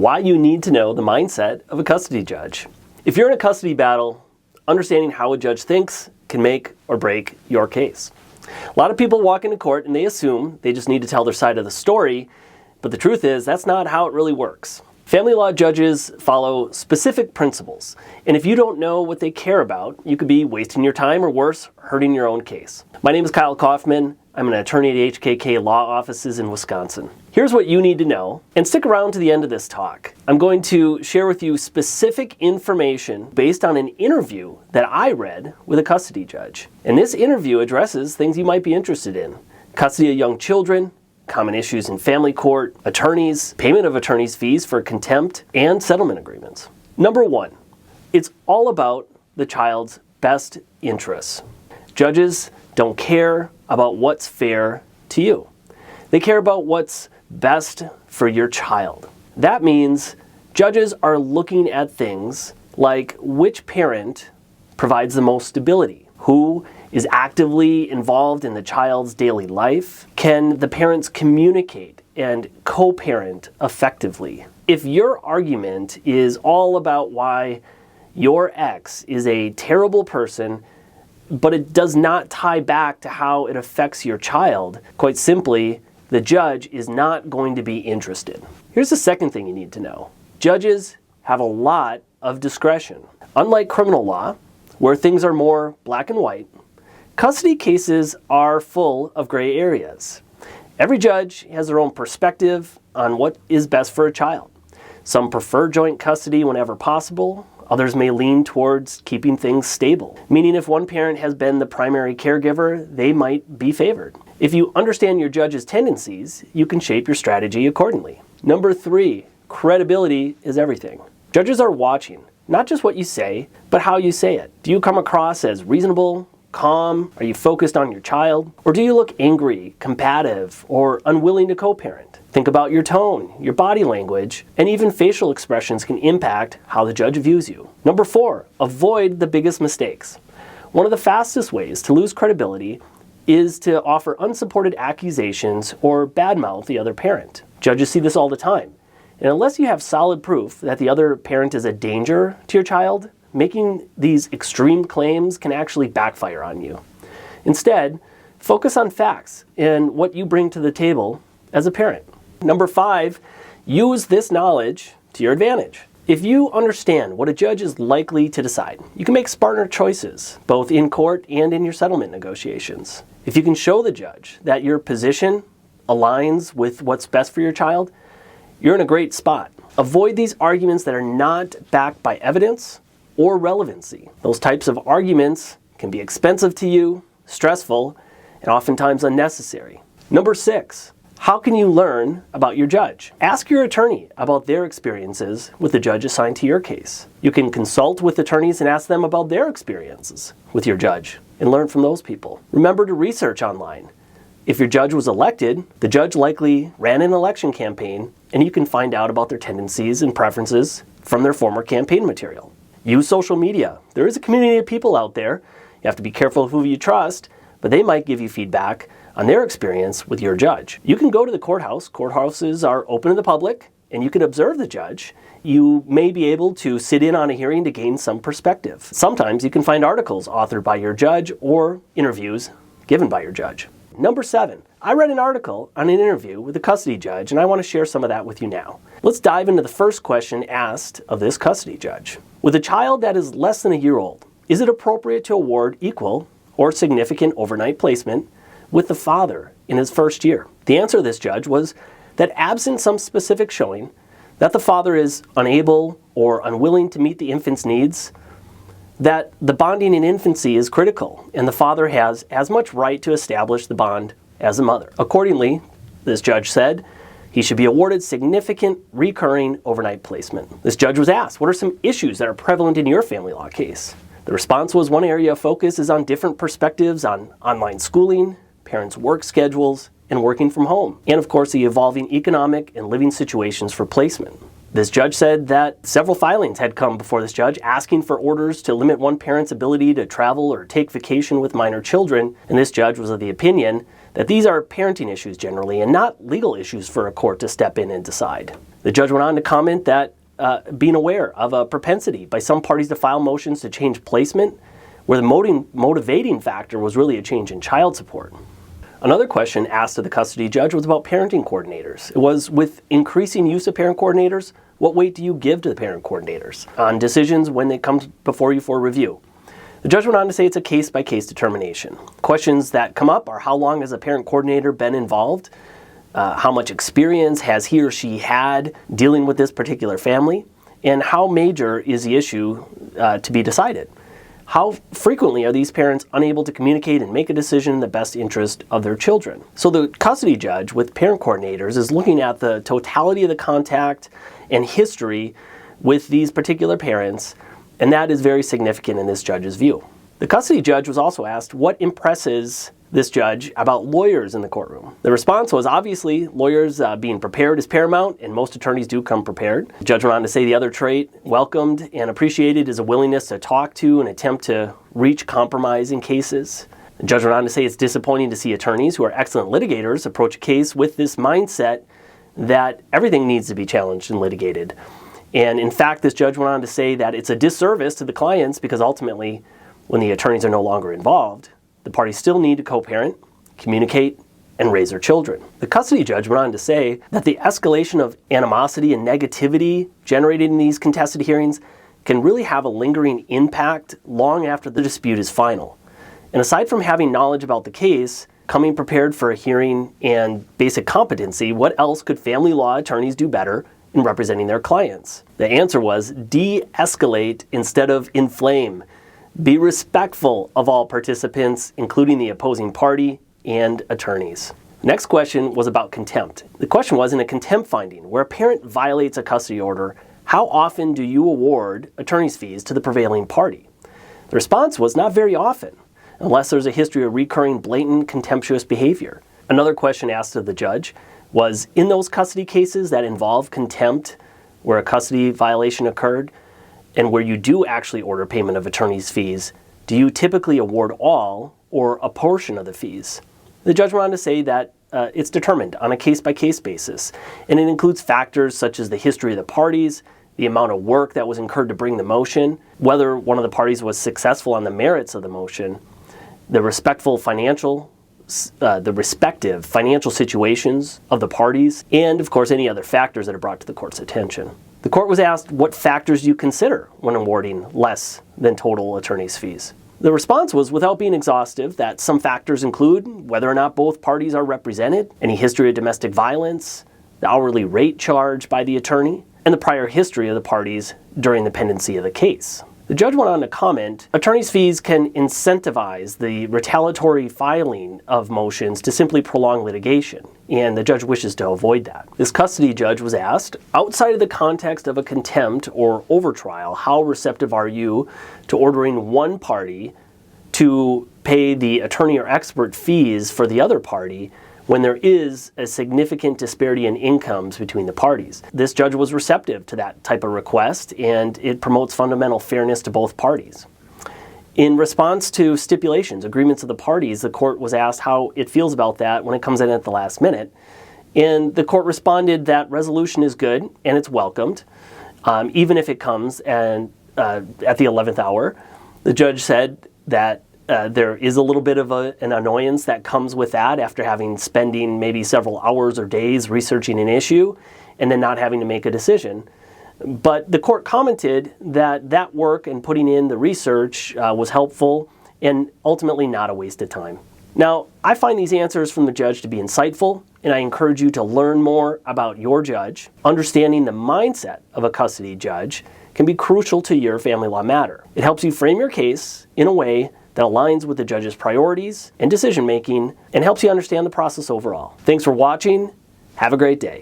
Why you need to know the mindset of a custody judge. If you're in a custody battle, understanding how a judge thinks can make or break your case. A lot of people walk into court and they assume they just need to tell their side of the story, but the truth is that's not how it really works. Family law judges follow specific principles, and if you don't know what they care about, you could be wasting your time or worse, hurting your own case. My name is Kyle Kaufman. I'm an attorney at HKK Law Offices in Wisconsin. Here's what you need to know, and stick around to the end of this talk. I'm going to share with you specific information based on an interview that I read with a custody judge. And this interview addresses things you might be interested in: custody of young children, common issues in family court, attorneys, payment of attorneys' fees for contempt, and settlement agreements. Number one, it's all about the child's best interests. Judges don't care about what's fair to you. They care about what's best for your child. That means judges are looking at things like which parent provides the most stability, who is actively involved in the child's daily life, can the parents communicate and co-parent effectively. If your argument is all about why your ex is a terrible person, but it does not tie back to how it affects your child, quite simply, the judge is not going to be interested. Here's the second thing you need to know. Judges have a lot of discretion. Unlike criminal law, where things are more black and white, custody cases are full of gray areas. Every judge has their own perspective on what is best for a child. Some prefer joint custody whenever possible. Others may lean towards keeping things stable, meaning if one parent has been the primary caregiver, they might be favored. If you understand your judge's tendencies, you can shape your strategy accordingly. Number three, credibility is everything. Judges are watching, not just what you say, but how you say it. Do you come across as reasonable, calm? Are you focused on your child? Or do you look angry, combative, or unwilling to co-parent? Think about your tone, your body language, and even facial expressions can impact how the judge views you. Number four, avoid the biggest mistakes. One of the fastest ways to lose credibility is to offer unsupported accusations or badmouth the other parent. Judges see this all the time. And unless you have solid proof that the other parent is a danger to your child, making these extreme claims can actually backfire on you. Instead, focus on facts and what you bring to the table as a parent. Number five, use this knowledge to your advantage. If you understand what a judge is likely to decide, you can make smarter choices, both in court and in your settlement negotiations. If you can show the judge that your position aligns with what's best for your child, you're in a great spot. Avoid these arguments that are not backed by evidence or relevancy. Those types of arguments can be expensive to you, stressful, and oftentimes unnecessary. Number six, how can you learn about your judge? Ask your attorney about their experiences with the judge assigned to your case. You can consult with attorneys and ask them about their experiences with your judge and learn from those people. Remember to research online. If your judge was elected, the judge likely ran an election campaign, and you can find out about their tendencies and preferences from their former campaign material. Use social media. There is a community of people out there. You have to be careful of who you trust, but they might give you feedback on their experience with your judge. You can go to the courthouse. Courthouses are open to the public, and you can observe the judge. You may be able to sit in on a hearing to gain some perspective. Sometimes you can find articles authored by your judge or interviews given by your judge. Number seven, I read an article on an interview with a custody judge, and I want to share some of that with you now. Let's dive into the first question asked of this custody judge. With a child that is less than a year old, is it appropriate to award equal or significant overnight placement with the father in his first year? The answer of this judge was that absent some specific showing that the father is unable or unwilling to meet the infant's needs, that the bonding in infancy is critical and the father has as much right to establish the bond as the mother. Accordingly, this judge said he should be awarded significant recurring overnight placement. This judge was asked, what are some issues that are prevalent in your family law case? The response was, one area of focus is on different perspectives on online schooling, parents' work schedules, and working from home, and of course the evolving economic and living situations for placement. This judge said that several filings had come before this judge asking for orders to limit one parent's ability to travel or take vacation with minor children, and this judge was of the opinion that these are parenting issues generally and not legal issues for a court to step in and decide. The judge went on to comment that being aware of a propensity by some parties to file motions to change placement, where the motivating factor was really a change in child support. Another question asked of the custody judge was about parenting coordinators. It was, with increasing use of parent coordinators, what weight do you give to the parent coordinators on decisions when they come before you for review? The judge went on to say it's a case-by-case determination. Questions that come up are: how long has a parent coordinator been involved? How much experience has he or she had dealing with this particular family? And how major is the issue to be decided? How frequently are these parents unable to communicate and make a decision in the best interest of their children? So the custody judge with parent coordinators is looking at the totality of the contact and history with these particular parents, and that is very significant in this judge's view. The custody judge was also asked what impresses this judge about lawyers in the courtroom. The response was, obviously, lawyers being prepared is paramount, and most attorneys do come prepared. The judge went on to say the other trait welcomed and appreciated is a willingness to talk to and attempt to reach compromise in cases. The judge went on to say it's disappointing to see attorneys who are excellent litigators approach a case with this mindset that everything needs to be challenged and litigated. And in fact, this judge went on to say that it's a disservice to the clients because ultimately, when the attorneys are no longer involved, the parties still need to co-parent, communicate, and raise their children. The custody judge went on to say that the escalation of animosity and negativity generated in these contested hearings can really have a lingering impact long after the dispute is final. And aside from having knowledge about the case, coming prepared for a hearing, and basic competency, what else could family law attorneys do better in representing their clients? The answer was de-escalate instead of inflame. Be respectful of all participants, including the opposing party and attorneys. The next question was about contempt. The question was, in a contempt finding where a parent violates a custody order, how often do you award attorney's fees to the prevailing party? The response was not very often, unless there's a history of recurring blatant contemptuous behavior. Another question asked of the judge was, in those custody cases that involve contempt, where a custody violation occurred, and where you do actually order payment of attorney's fees, do you typically award all or a portion of the fees? The judge went on to say that it's determined on a case-by-case basis, and it includes factors such as the history of the parties, the amount of work that was incurred to bring the motion, whether one of the parties was successful on the merits of the motion, the respective financial situations of the parties, and of course any other factors that are brought to the court's attention. The court was asked what factors you consider when awarding less than total attorney's fees. The response was, without being exhaustive, that some factors include whether or not both parties are represented, any history of domestic violence, the hourly rate charged by the attorney, and the prior history of the parties during the pendency of the case. The judge went on to comment, attorney's fees can incentivize the retaliatory filing of motions to simply prolong litigation, and the judge wishes to avoid that. This custody judge was asked, outside of the context of a contempt or overtrial, how receptive are you to ordering one party to pay the attorney or expert fees for the other party when there is a significant disparity in incomes between the parties? This judge was receptive to that type of request, and it promotes fundamental fairness to both parties. In response to stipulations, agreements of the parties, the court was asked how it feels about that when it comes in at the last minute. And the court responded that resolution is good and it's welcomed, even if it comes at the 11th hour. The judge said that there is a little bit of an annoyance that comes with that after spending maybe several hours or days researching an issue and then not having to make a decision. But the court commented that that work and putting in the research was helpful and ultimately not a waste of time. Now, I find these answers from the judge to be insightful, and I encourage you to learn more about your judge. Understanding the mindset of a custody judge can be crucial to your family law matter. It helps you frame your case in a way that aligns with the judge's priorities and decision-making and helps you understand the process overall. Thanks for watching. Have a great day.